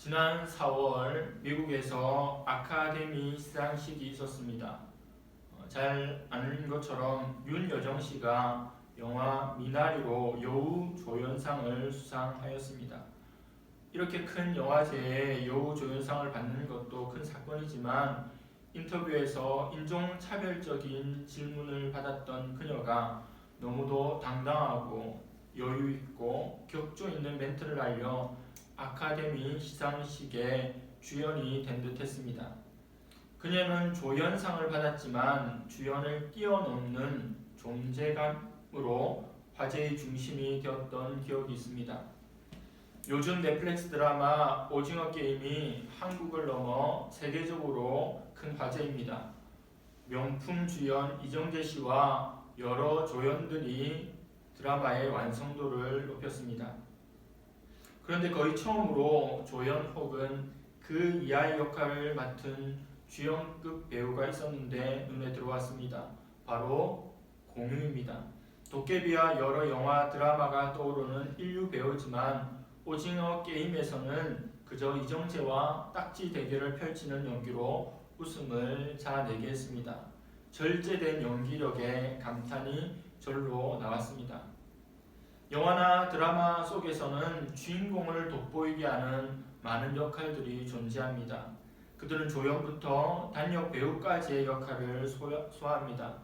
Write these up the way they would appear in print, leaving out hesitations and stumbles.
지난 4월 미국에서 아카데미 시상식이 있었습니다. 잘 아는 것처럼 윤여정 씨가 영화 미나리로 여우 조연상을 수상하였습니다. 이렇게 큰 영화제에 여우 조연상을 받는 것도 큰 사건이지만 인터뷰에서 인종차별적인 질문을 받았던 그녀가 너무도 당당하고 여유있고 격조 있는 멘트를 알려 아카데미 시상식의 주연이 된 듯했습니다. 그녀는 조연상을 받았지만 주연을 뛰어넘는 존재감으로 화제의 중심이 되었던 기억이 있습니다. 요즘 넷플릭스 드라마 오징어 게임이 한국을 넘어 세계적으로 큰 화제입니다. 명품 주연 이정재 씨와 여러 조연들이 드라마의 완성도를 높였습니다. 그런데 거의 처음으로 조연 혹은 그 이하의 역할을 맡은 주연급 배우가 있었는데 눈에 들어왔습니다. 바로 공유입니다. 도깨비와 여러 영화 드라마가 떠오르는 인류 배우지만 오징어 게임에서는 그저 이정재와 딱지 대결을 펼치는 연기로 웃음을 자아내게 했습니다. 절제된 연기력에 감탄이 절로 나왔습니다. 영화나 드라마 속에서는 주인공을 돋보이게 하는 많은 역할들이 존재합니다. 그들은 조연부터 단역 배우까지의 역할을 소화합니다.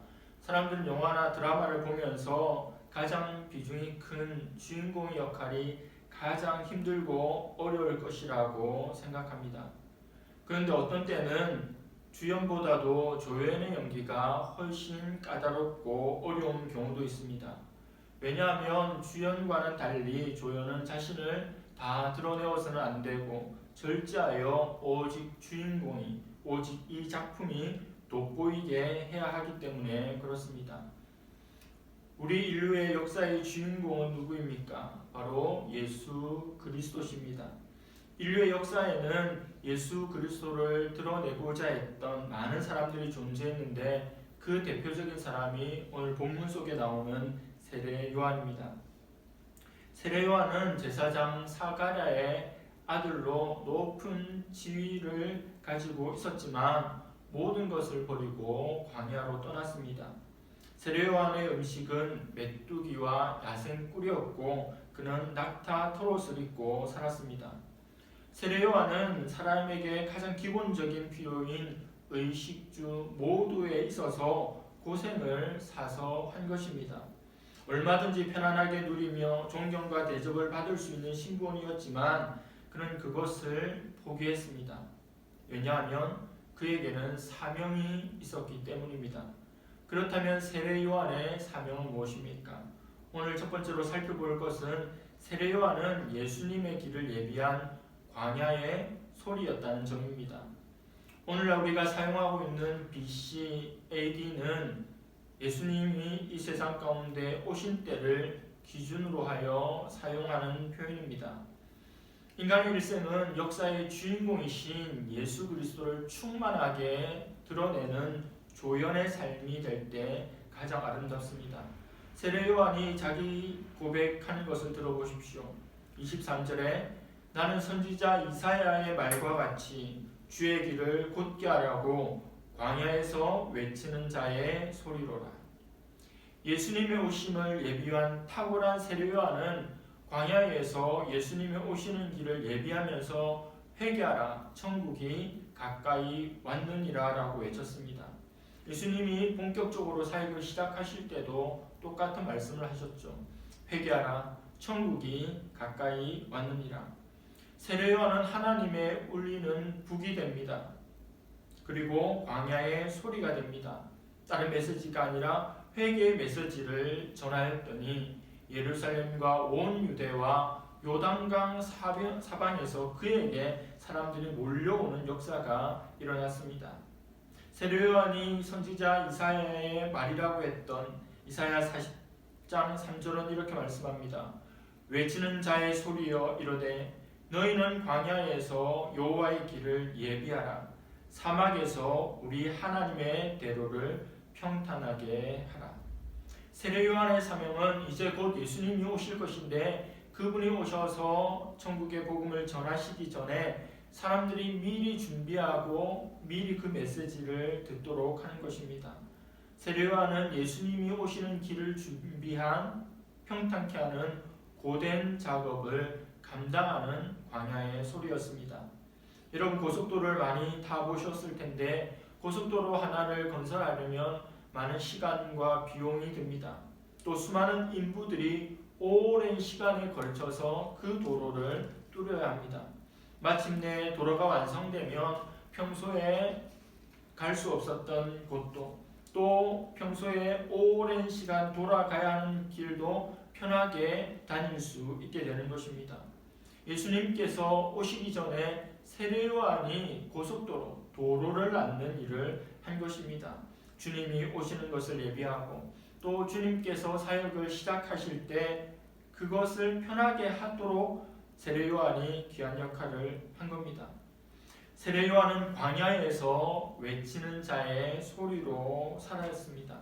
사람들은 영화나 드라마를 보면서 가장 비중이 큰 주인공의 역할이 가장 힘들고 어려울 것이라고 생각합니다. 그런데 어떤 때는 주연보다도 조연의 연기가 훨씬 까다롭고 어려운 경우도 있습니다. 왜냐하면 주연과는 달리 조연은 자신을 다 드러내어서는 안 되고 절제하여 오직 주인공이, 오직 이 작품이 돋보이게 해야 하기 때문에 그렇습니다. 우리 인류의 역사의 주인공은 누구입니까? 바로 예수 그리스도십니다. 인류의 역사에는 예수 그리스도를 드러내고자 했던 많은 사람들이 존재했는데 그 대표적인 사람이 오늘 본문 속에 나오는 세례 요한입니다. 세례 요한은 제사장 사가랴의 아들로 높은 지위를 가지고 있었지만 모든 것을 버리고 광야로 떠났습니다. 세례 요한의 음식은 메뚜기와 야생꿀이었고 그는 낙타 털옷을 입고 살았습니다. 세례 요한은 사람에게 가장 기본적인 필요인 의식주 모두에 있어서 고생을 사서 한 것입니다. 얼마든지 편안하게 누리며 존경과 대접을 받을 수 있는 신분이었지만 그는 그것을 포기했습니다. 왜냐하면 그에게는 사명이 있었기 때문입니다. 그렇다면 세례 요한의 사명은 무엇입니까? 오늘 첫 번째로 살펴볼 것은 세례 요한은 예수님의 길을 예비한 광야의 소리였다는 점입니다. 오늘날 우리가 사용하고 있는 BC, AD는 예수님이 이 세상 가운데 오신 때를 기준으로 하여 사용하는 표현입니다. 인간의 일생은 역사의 주인공이신 예수 그리스도를 충만하게 드러내는 조연의 삶이 될 때 가장 아름답습니다. 세례 요한이 자기 고백하는 것을 들어보십시오. 23절에 나는 선지자 이사야의 말과 같이 주의 길을 곧게 하라고 광야에서 외치는 자의 소리로라. 예수님의 오심을 예비한 탁월한 세례 요한은 광야에서 예수님의 오시는 길을 예비하면서 회개하라 천국이 가까이 왔느니라 라고 외쳤습니다. 예수님이 본격적으로 사역을 시작하실 때도 똑같은 말씀을 하셨죠. 회개하라 천국이 가까이 왔느니라. 세례 요한은 하나님의 울리는 북이 됩니다. 그리고 광야의 소리가 됩니다. 다른 메시지가 아니라 회개의 메시지를 전하였더니 예루살렘과 온 유대와 요단강 사방에서 그에게 사람들이 몰려오는 역사가 일어났습니다. 세례 요한이 선지자 이사야의 말이라고 했던 이사야 40장 3절은 이렇게 말씀합니다. 외치는 자의 소리여 이르되 너희는 광야에서 여호와의 길을 예비하라. 사막에서 우리 하나님의 대로를 평탄하게 하라. 세례 요한의 사명은 이제 곧 예수님이 오실 것인데 그 그분이 오셔서 천국의 복음을 전하시기 전에 사람들이 미리 준비하고 미리 그 메시지를 듣도록 하는 것입니다. 세례요한은 예수님이 오시는 길을 준비한 평탄케 하는 고된 작업을 감당하는 광야의 소리였습니다. 여러분 고속도로를 많이 타보셨을 텐데 고속도로 하나를 건설하려면 많은 시간과 비용이 듭니다. 또 수많은 인부들이 오랜 시간에 걸쳐서 그 도로를 뚫어야 합니다. 마침내 도로가 완성되면 평소에 갈 수 없었던 곳도 또 평소에 오랜 시간 돌아가야 하는 길도 편하게 다닐 수 있게 되는 것입니다. 예수님께서 오시기 전에 세례요한이 고속도로, 도로를 닦는 일을 한 것입니다. 주님이 오시는 것을 예비하고 또 주님께서 사역을 시작하실 때 그것을 편하게 하도록 세례요한이 귀한 역할을 한 겁니다. 세례요한은 광야에서 외치는 자의 소리로 살아있습니다.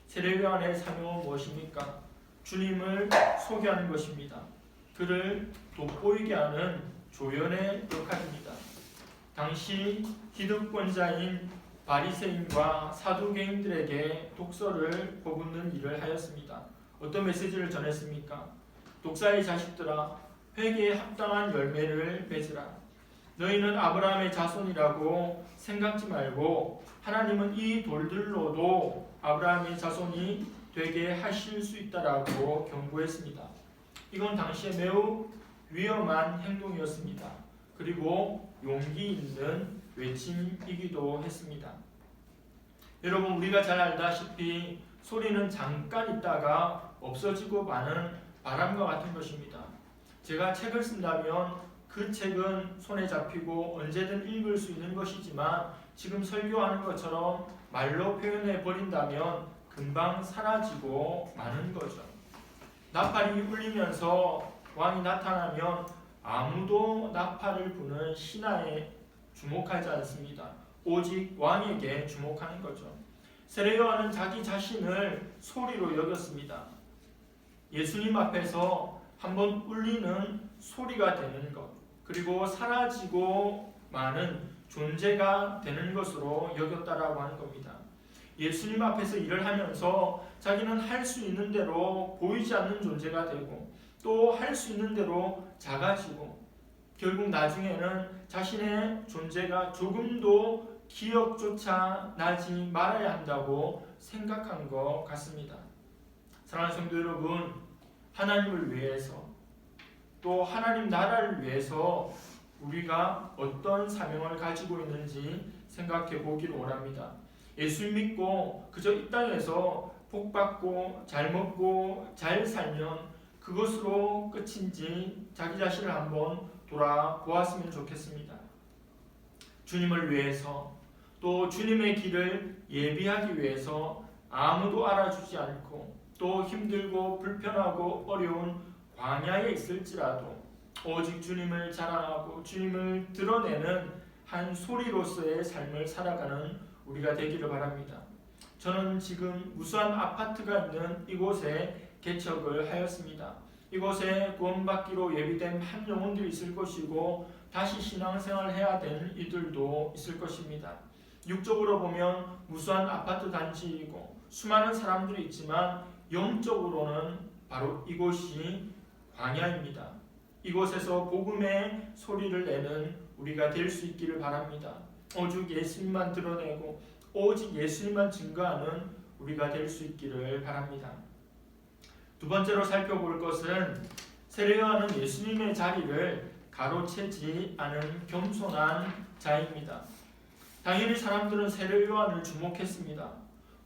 세례요한의 사명은 무엇입니까? 주님을 소개하는 것입니다. 그를 돋보이게 하는 조연의 역할입니다. 당시 기득권자인 바리새인과 사두개인들에게 독서를 퍼붓는 일을 하였습니다. 어떤 메시지를 전했습니까? 독사의 자식들아, 회개에 합당한 열매를 맺으라. 너희는 아브라함의 자손이라고 생각지 말고 하나님은 이 돌들로도 아브라함의 자손이 되게 하실 수 있다라고 경고했습니다. 이건 당시에 매우 위험한 행동이었습니다. 그리고 용기 있는 외침이기도 했습니다. 여러분 우리가 잘 알다시피 소리는 잠깐 있다가 없어지고 마는 바람과 같은 것입니다. 제가 책을 쓴다면 그 책은 손에 잡히고 언제든 읽을 수 있는 것이지만 지금 설교하는 것처럼 말로 표현해 버린다면 금방 사라지고 마는 거죠. 나팔이 울리면서 왕이 나타나면 아무도 나팔을 부는 신하에 주목하지 않습니다. 오직 왕에게 주목하는 거죠. 세례요한은 자기 자신을 소리로 여겼습니다. 예수님 앞에서 한번 울리는 소리가 되는 것, 그리고 사라지고 마는 존재가 되는 것으로 여겼다라고 하는 겁니다. 예수님 앞에서 일을 하면서 자기는 할 수 있는 대로 보이지 않는 존재가 되고 또 할 수 있는 대로 작아지고 결국 나중에는 자신의 존재가 조금도 기억조차 나지 말아야 한다고 생각한 것 같습니다. 사랑하는 성도 여러분, 하나님을 위해서 또 하나님 나라를 위해서 우리가 어떤 사명을 가지고 있는지 생각해 보기를 원합니다. 예수 믿고 그저 이 땅에서 복받고 잘 먹고 잘 살면 그것으로 끝인지 자기 자신을 한번 돌아보았으면 좋겠습니다. 주님을 위해서 또 주님의 길을 예비하기 위해서 아무도 알아주지 않고 또 힘들고 불편하고 어려운 광야에 있을지라도 오직 주님을 자랑하고 주님을 드러내는 한 소리로서의 삶을 살아가는 우리가 되기를 바랍니다. 저는 지금 우수한 아파트가 있는 이곳에 개척을 하였습니다. 이곳에 구원받기로 예비된 한 영혼들이 있을 것이고 다시 신앙생활을 해야 되는 이들도 있을 것입니다. 육적으로 보면 우수한 아파트 단지이고 수많은 사람들이 있지만 영적으로는 바로 이곳이 광야입니다. 이곳에서 복음의 소리를 내는 우리가 될 수 있기를 바랍니다. 오직 예수님만 드러내고 오직 예수님만 증거하는 우리가 될 수 있기를 바랍니다. 두 번째로 살펴볼 것은 세례요한은 예수님의 자리를 가로채지 않은 겸손한 자입니다. 당연히 사람들은 세례요한을 주목했습니다.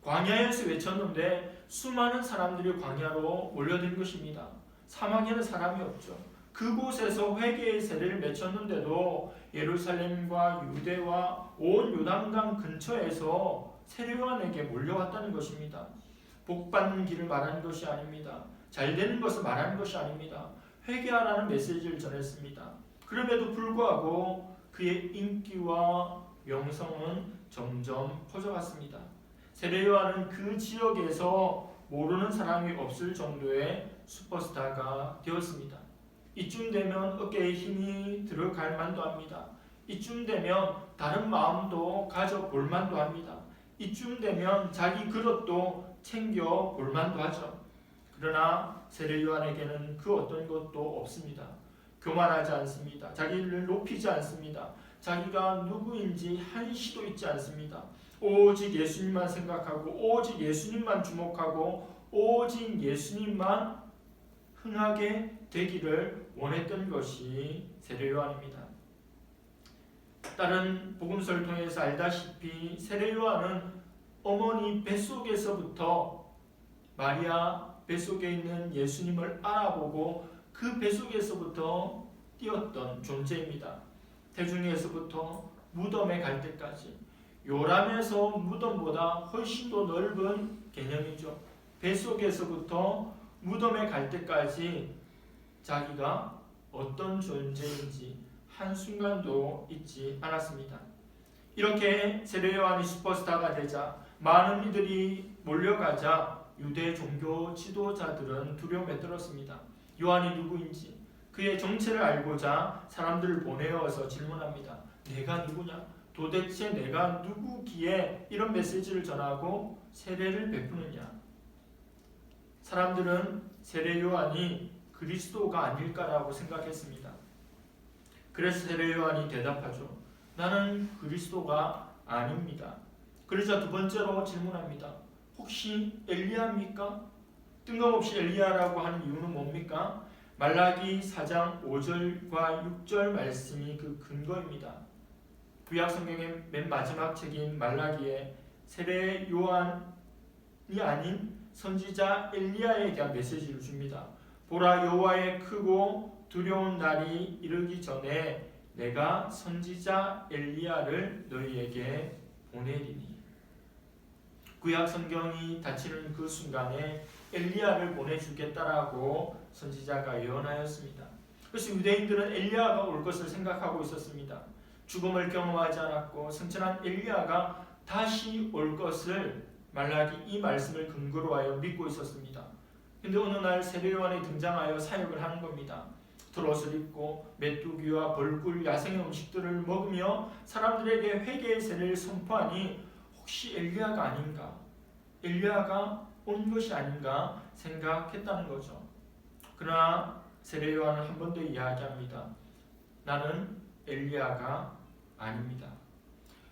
광야에서 외쳤는데 수많은 사람들이 광야로 몰려든 것입니다. 사막에는 사람이 없죠. 그곳에서 회개의 세례를 맺혔는데도 예루살렘과 유대와 온 요단강 근처에서 세례요한에게 몰려왔다는 것입니다. 복받는 길을 말하는 것이 아닙니다. 잘되는 것을 말하는 것이 아닙니다. 회개하라는 메시지를 전했습니다. 그럼에도 불구하고 그의 인기와 명성은 점점 퍼져갔습니다. 세례요한은 그 지역에서 모르는 사람이 없을 정도의 슈퍼스타가 되었습니다. 이쯤 되면 어깨에 힘이 들어갈 만도 합니다. 이쯤 되면 다른 마음도 가져볼 만도 합니다. 이쯤 되면 자기 그릇도 챙겨볼 만도 하죠. 그러나 세례 요한에게는 그 어떤 것도 없습니다. 교만하지 않습니다. 자기를 높이지 않습니다. 자기가 누구인지 한시도 있지 않습니다. 오직 예수님만 생각하고 오직 예수님만 주목하고 오직 예수님만 흥하게 되기를 원했던 것이 세례 요한입니다. 다른 복음서를 통해서 알다시피 세례 요한은 어머니 뱃속에서부터 마리아 뱃속에 있는 예수님을 알아보고 그 뱃속에서부터 뛰었던 존재입니다. 태중에서부터 무덤에 갈 때까지 요람에서 무덤보다 훨씬 더 넓은 개념이죠. 뱃속에서부터 무덤에 갈 때까지 자기가 어떤 존재인지 한순간도 잊지 않았습니다. 이렇게 세례 요한이 슈퍼스타가 되자 많은 이들이 몰려가자 유대 종교 지도자들은 두려움에 떨었습니다. 요한이 누구인지 그의 정체를 알고자 사람들을 보내어서 질문합니다. 내가 누구냐? 도대체 내가 누구기에 이런 메시지를 전하고 세례를 베푸느냐? 사람들은 세례 요한이 그리스도가 아닐까라고 생각했습니다. 그래서 세례 요한이 대답하죠. 나는 그리스도가 아닙니다. 그러자 두 번째로 질문합니다. 혹시 엘리야입니까? 뜬금없이 엘리야라고 하는 이유는 뭡니까? 말라기 4장 5절과 6절 말씀이 그 근거입니다. 구약 성경의 맨 마지막 책인 말라기에 세례 요한이 아닌 선지자 엘리야에 대한 메시지를 줍니다. 보라, 여호와의 크고 두려운 날이 이르기 전에 내가 선지자 엘리야를 너희에게 보내리니. 구약 성경이 닫히는 그 순간에 엘리야를 보내주겠다라고 선지자가 예언하였습니다. 그래서 유대인들은 엘리야가 올 것을 생각하고 있었습니다. 죽음을 경험하지 않았고 승천한 엘리야가 다시 올 것을 말라기 이 말씀을 근거로 하여 믿고 있었습니다. 근데 어느 날 세례 요한이 등장하여 사역을 하는 겁니다. 털옷을 입고 메뚜기와 벌꿀, 야생의 음식들을 먹으며 사람들에게 회개의 세례를 선포하니 혹시 엘리야가 아닌가? 엘리야가 온 것이 아닌가 생각했다는 거죠. 그러나 세례 요한은 한 번 더 이야기합니다. 나는 엘리야가 아닙니다.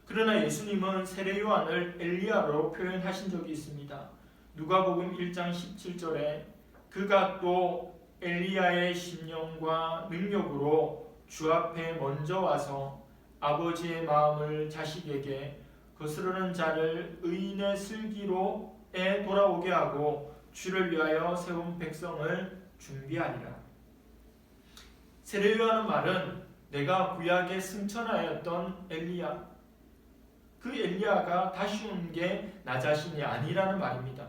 그러나 예수님은 세례 요한을 엘리야로 표현하신 적이 있습니다. 누가복음 1장 17절에 그가 또 엘리야의 심령과 능력으로 주 앞에 먼저 와서 아버지의 마음을 자식에게 거스르는 자를 의인의 슬기로에 돌아오게 하고 주를 위하여 세운 백성을 준비하리라. 세례 요한의 말은 내가 구약에 승천하였던 엘리야, 그 엘리야가 다시 온 게 나 자신이 아니라는 말입니다.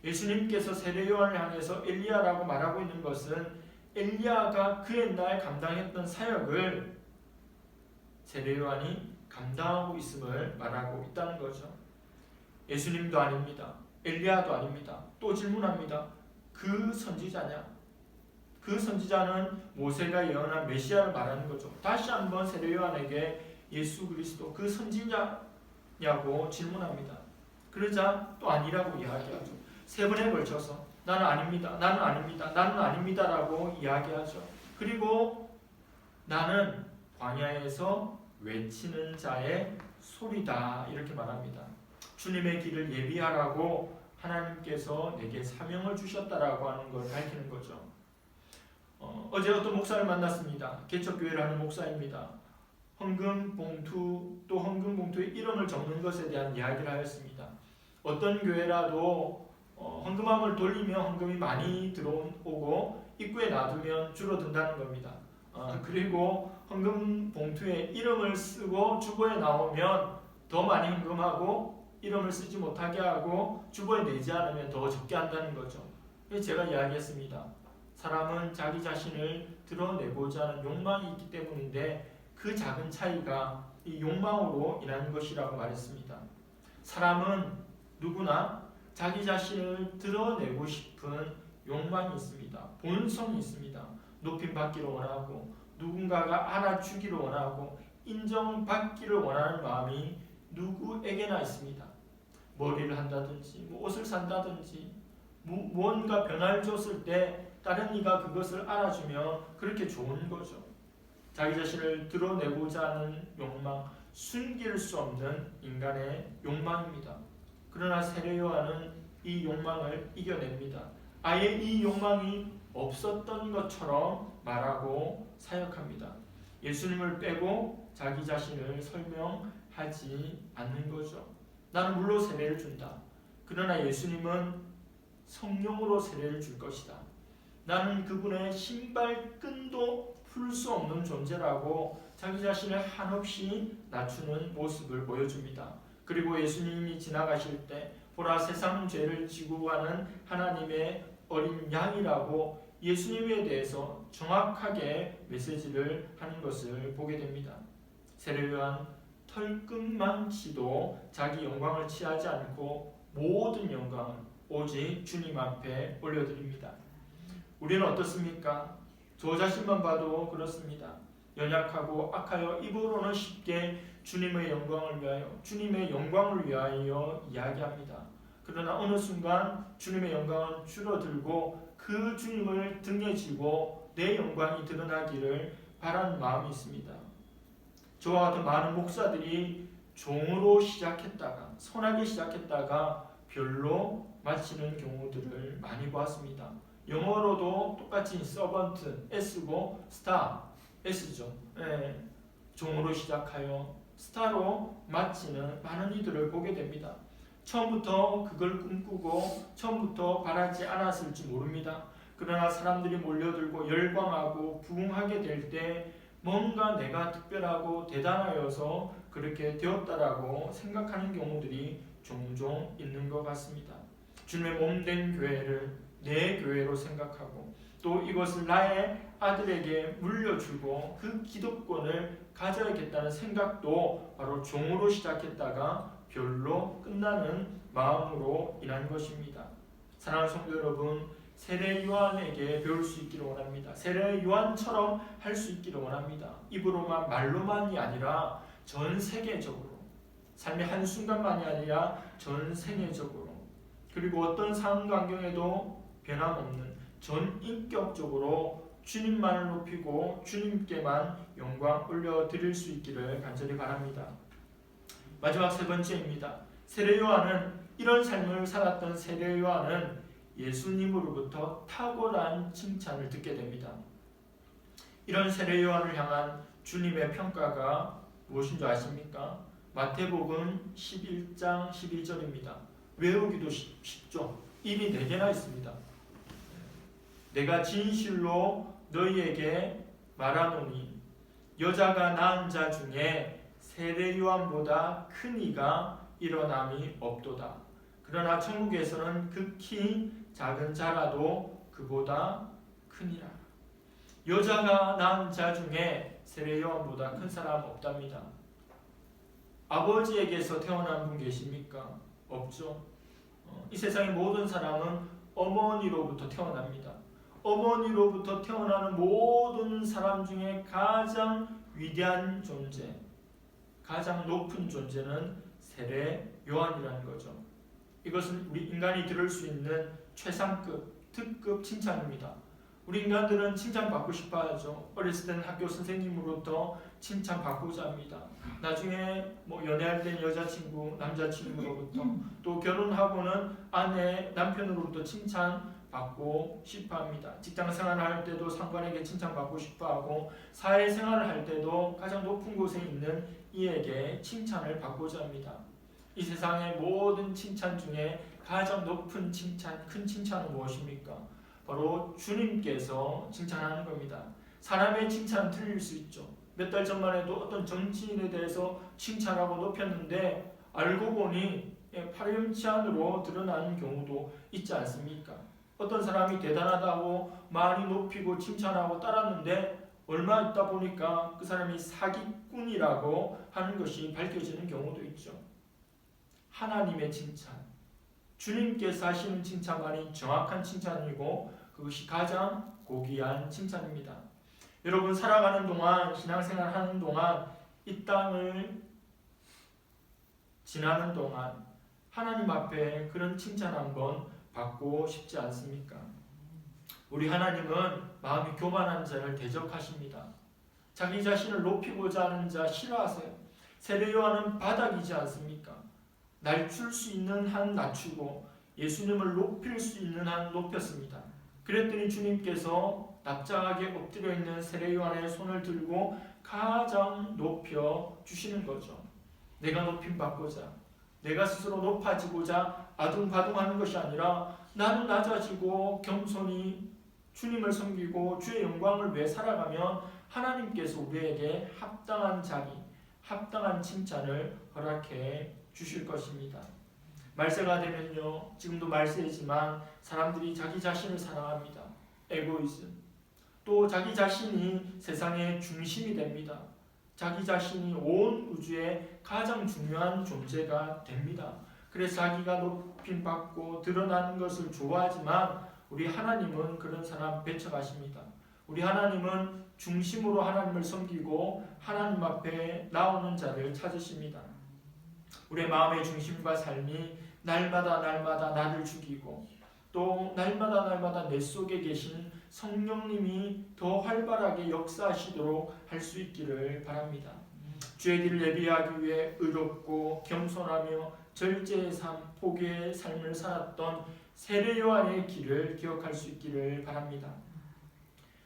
예수님께서 세례 요한을 향해서 엘리야라고 말하고 있는 것은 엘리야가 그 옛날 감당했던 사역을 세례 요한이 감당하고 있음을 말하고 있다는 거죠. 예수님도 아닙니다. 엘리야도 아닙니다. 또 질문합니다. 그 선지자냐? 그 선지자는 모세가 예언한 메시아를 말하는 거죠. 다시 한번 세례 요한에게 예수 그리스도 그 선지자냐고 질문합니다. 그러자 또 아니라고 이야기하죠. 세 번에 걸쳐서 나는 아닙니다. 나는 아닙니다. 나는 아닙니다라고 이야기하죠. 그리고 나는 광야에서 외치는 자의 소리다 이렇게 말합니다. 주님의 길을 예비하라고 하나님께서 내게 사명을 주셨다라고 하는 걸 밝히는 거죠. 어제 어떤 목사를 만났습니다. 개척교회를 하는 목사입니다. 헌금 봉투 또 헌금 봉투에 이름을 적는 것에 대한 이야기를 하였습니다. 어떤 교회라도 헌금함을 돌리면 헌금이 많이 들어오고 입구에 놔두면 줄어든다는 겁니다. 그리고 헌금 봉투에 이름을 쓰고 주보에 나오면 더 많이 헌금하고 이름을 쓰지 못하게 하고 주보에 내지 않으면 더 적게 한다는 거죠. 제가 이야기했습니다. 사람은 자기 자신을 드러내고자 하는 욕망이 있기 때문인데 그 작은 차이가 이 욕망으로 인한 것이라고 말했습니다. 사람은 누구나 자기 자신을 드러내고 싶은 욕망이 있습니다. 본성이 있습니다. 높임 받기를 원하고 누군가가 알아주기를 원하고 인정받기를 원하는 마음이 누구에게나 있습니다. 머리를 한다든지 옷을 산다든지 무언가 변화를 줬을 때 다른 이가 그것을 알아주면 그렇게 좋은 거죠. 자기 자신을 드러내고자 하는 욕망, 숨길 수 없는 인간의 욕망입니다. 그러나 세례 요한은 이 욕망을 이겨냅니다. 아예 이 욕망이 없었던 것처럼 말하고 사역합니다. 예수님을 빼고 자기 자신을 설명하지 않는 거죠. 나는 물로 세례를 준다. 그러나 예수님은 성령으로 세례를 줄 것이다. 나는 그분의 신발끈도 풀 수 없는 존재라고 자기 자신을 한없이 낮추는 모습을 보여줍니다. 그리고 예수님이 지나가실 때 보라 세상 죄를 지고 가는 하나님의 어린 양이라고 예수님에 대해서 정확하게 메시지를 하는 것을 보게 됩니다. 세례 요한 털끝만치도 자기 영광을 취하지 않고 모든 영광은 오직 주님 앞에 올려드립니다. 우리는 어떻습니까? 저 자신만 봐도 그렇습니다. 연약하고 악하여 입으로는 쉽게 주님의 영광을 위하여 이야기합니다. 그러나 어느 순간 주님의 영광은 줄어들고 그 주님을 등에 지고 내 영광이 드러나기를 바라는 마음이 있습니다. 저와 같은 많은 목사들이 종으로 시작했다가 선하게 시작했다가 별로 마치는 경우들을 많이 보았습니다. 영어로도 똑같이 서번트 S고 스타 S죠. 종으로 시작하여 스타로 마치는 많은 이들을 보게 됩니다. 처음부터 그걸 꿈꾸고 처음부터 바라지 않았을지 모릅니다. 그러나 사람들이 몰려들고 열광하고 부흥하게 될 때 뭔가 내가 특별하고 대단하여서 그렇게 되었다라고 생각하는 경우들이 종종 있는 것 같습니다. 주님의 몸된 교회를 내 교회로 생각하고 또 이것을 나의 아들에게 물려주고 그 기득권을 가져야겠다는 생각도 바로 종으로 시작했다가 별로 끝나는 마음으로 인한 것입니다. 사랑하는 성도 여러분, 세례 요한에게 배울 수 있기를 원합니다. 세례 요한처럼 할 수 있기를 원합니다. 입으로만 말로만이 아니라 전 세계적으로 삶의 한순간만이 아니라 전 세계적으로 그리고 어떤 상황 환경에도 변함없는 전 인격적으로 주님만을 높이고 주님께만 영광 올려드릴 수 있기를 간절히 바랍니다. 마지막 세 번째입니다. 세례 요한은 이런 삶을 살았던 세례 요한은 예수님으로부터 탁월한 칭찬을 듣게 됩니다. 이런 세례 요한을 향한 주님의 평가가 무엇인 줄 아십니까? 마태복음 11장 11절입니다. 외우기도 쉽죠. 입이 4개나 있습니다. 내가 진실로 너희에게 말하노니 여자가 낳은 자 중에 세례 요한보다 큰 이가 일어남이 없도다. 그러나 천국에서는 극히 작은 자라도 그보다 크니라. 여자가 낳은 자 중에 세례 요한보다 큰 사람 없답니다. 아버지에게서 태어난 분 계십니까? 없죠. 이 세상의 모든 사람은 어머니로부터 태어납니다. 어머니로부터 태어나는 모든 사람 중에 가장 위대한 존재, 가장 높은 존재는 세례 요한이라는 거죠. 이것은 우리 인간이 들을 수 있는 최상급, 특급 칭찬입니다. 우리 인간들은 칭찬받고 싶어 하죠. 어렸을 때는 학교 선생님으로부터 칭찬받고자 합니다. 나중에 연애할 때는 여자친구, 남자친구로부터 또 결혼하고는 아내, 남편으로부터 칭찬받고 싶어 합니다. 직장 생활을 할 때도 상관에게 칭찬받고 싶어 하고 사회생활을 할 때도 가장 높은 곳에 있는 이에게 칭찬을 받고자 합니다. 이 세상의 모든 칭찬 중에 가장 높은 칭찬, 큰 칭찬은 무엇입니까? 바로 주님께서 칭찬하는 겁니다. 사람의 칭찬은 틀릴 수 있죠. 몇 달 전만 해도 어떤 정치인에 대해서 칭찬하고 높였는데 알고 보니 파렴치 안으로 드러나는 경우도 있지 않습니까? 어떤 사람이 대단하다고 많이 높이고 칭찬하고 따랐는데 얼마 있다 보니까 그 사람이 사기꾼이라고 하는 것이 밝혀지는 경우도 있죠. 하나님의 칭찬, 주님께서 하시는 칭찬만이 정확한 칭찬이고 그것이 가장 고귀한 칭찬입니다. 여러분, 살아가는 동안, 신앙생활 하는 동안, 이 땅을 지나는 동안 하나님 앞에 그런 칭찬 한번 받고 싶지 않습니까? 우리 하나님은 마음이 교만한 자를 대적하십니다. 자기 자신을 높이고자 하는 자 싫어하세요. 세례 요한은 바닥이지 않습니까? 낮출 수 있는 한 낮추고 예수님을 높일 수 있는 한 높였습니다. 그랬더니 주님께서 납작하게 엎드려 있는 세례 요한의 손을 들고 가장 높여 주시는 거죠. 내가 높임 받고자, 내가 스스로 높아지고자 아둥바둥하는 것이 아니라 나는 낮아지고 겸손히 주님을 섬기고 주의 영광을 위해 살아가면 하나님께서 우리에게 합당한 자리, 합당한 칭찬을 허락해 주실 것입니다. 말세가 되면요, 지금도 말세이지만 사람들이 자기 자신을 사랑합니다. 에고이즘. 또 자기 자신이 세상의 중심이 됩니다. 자기 자신이 온 우주의 가장 중요한 존재가 됩니다. 그래서 자기가 높임받고 드러나는 것을 좋아하지만 우리 하나님은 그런 사람 배척하십니다. 우리 하나님은 중심으로 하나님을 섬기고 하나님 앞에 나오는 자를 찾으십니다. 우리의 마음의 중심과 삶이 날마다 나를 죽이고 또 날마다 내 속에 계신 성령님이 더 활발하게 역사하시도록 할 수 있기를 바랍니다. 주의 길을 예비하기 위해 의롭고 겸손하며 절제의 삶, 포기의 삶을 살았던 세례 요한의 길을 기억할 수 있기를 바랍니다.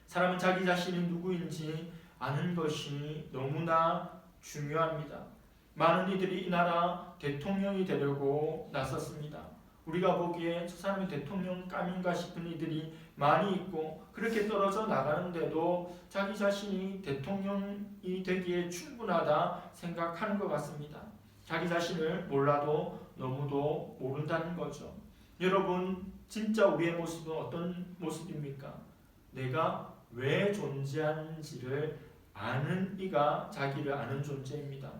사람은 자기 자신이 누구인지 아는 것이 너무나 중요합니다. 많은 이들이 이 나라 대통령이 되려고 나섰습니다. 우리가 보기에 저 사람이 대통령감인가 싶은 이들이 많이 있고 그렇게 떨어져 나가는데도 자기 자신이 대통령이 되기에 충분하다 생각하는 것 같습니다. 자기 자신을 몰라도 너무도 모른다는 거죠. 여러분, 진짜 우리의 모습은 어떤 모습입니까? 내가 왜 존재하는지를 아는 이가 자기를 아는 존재입니다.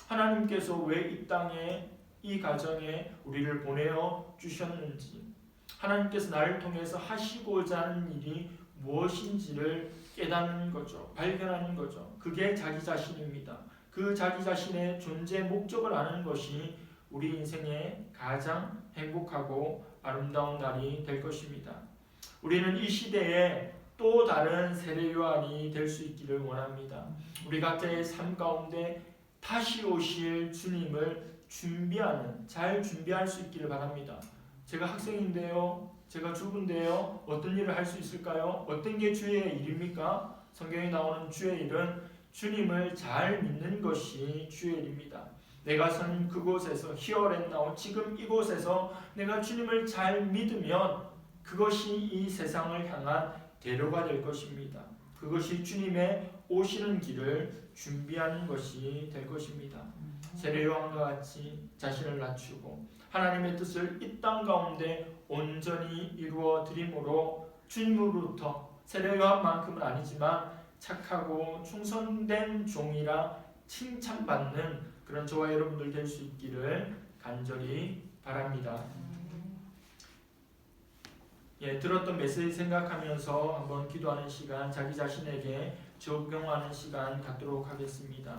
하나님께서 왜 이 땅에 이 가정에 우리를 보내어 주셨는지, 하나님께서 나를 통해서 하시고자 하는 일이 무엇인지를 깨닫는 거죠. 발견하는 거죠. 그게 자기 자신입니다. 그 자기 자신의 존재 목적을 아는 것이 우리 인생의 가장 행복하고 아름다운 날이 될 것입니다. 우리는 이 시대에 또 다른 세례 요한이 될 수 있기를 원합니다. 우리 각자의 삶 가운데 다시 오실 주님을 잘 준비할 수 있기를 바랍니다. 제가 학생인데요, 제가 주부인데요, 어떤 일을 할 수 있을까요? 어떤 게 주의 일입니까? 성경에 나오는 주의 일은 주님을 잘 믿는 것이 주의 일입니다. 내가 선 그곳에서 here and now, 지금 이곳에서 내가 주님을 잘 믿으면 그것이 이 세상을 향한 대로가 될 것입니다. 그것이 주님의 오시는 길을 준비하는 것이 될 것입니다. 세례 요한과 같이 자신을 낮추고 하나님의 뜻을 이 땅 가운데 온전히 이루어 드림으로 주님으로부터 세례 요한만큼은 아니지만 착하고 충성된 종이라 칭찬받는 그런 저와 여러분들 될 수 있기를 간절히 바랍니다. 들었던 메시지 생각하면서 한번 기도하는 시간, 자기 자신에게 적용하는 시간 갖도록 하겠습니다.